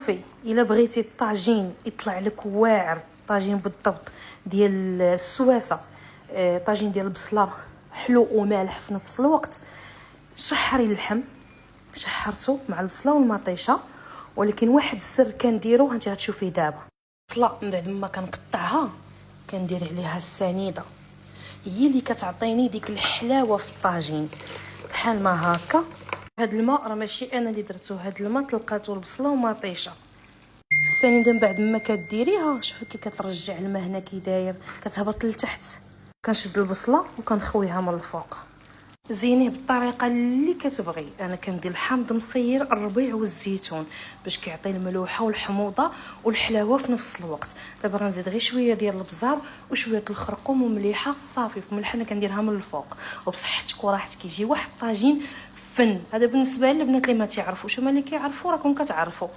شوفي الا بغيتي الطاجين يطلع لك واعر، الطاجين بالضبط ديال السواسه، طاجين ديال البصله حلو ومالح في نفس الوقت، شحري اللحم، شحرته مع البصله والمطيشه. ولكن واحد السر كنديرو انت غتشوفيه دابا. البصله من بعد ما كنقطعها كندير عليها السنيده، هي اللي كتعطيني ديك الحلاوه في الطاجين. بحال ما هكا. هاد الماء راه ماشي انا اللي درتو، هاد الماء تلقاتو البصله ومطيشه. السنيده من بعد ما كديريها شوفي كي كترجع الماء هنا كي داير، كتهبط لتحت. كنشد البصله وكنخويها من الفوق. زينيه بالطريقه اللي كتبغي. انا كندير الحامض مصير، الربيع والزيتون باش كيعطي الملوحه والحموضه والحلاوه في نفس الوقت. دابا غنزيد غير شويه ديال البزار وشويه الخرقوم ومليحه صافي. في ملح انا كنديرها من الفوق. وبصحتك وراحتك يجي واحد الطاجين فن. هذا بالنسبه للبنات اللي ما تعرفوش، هما اللي كيعرفوا راكم كتعرفوا.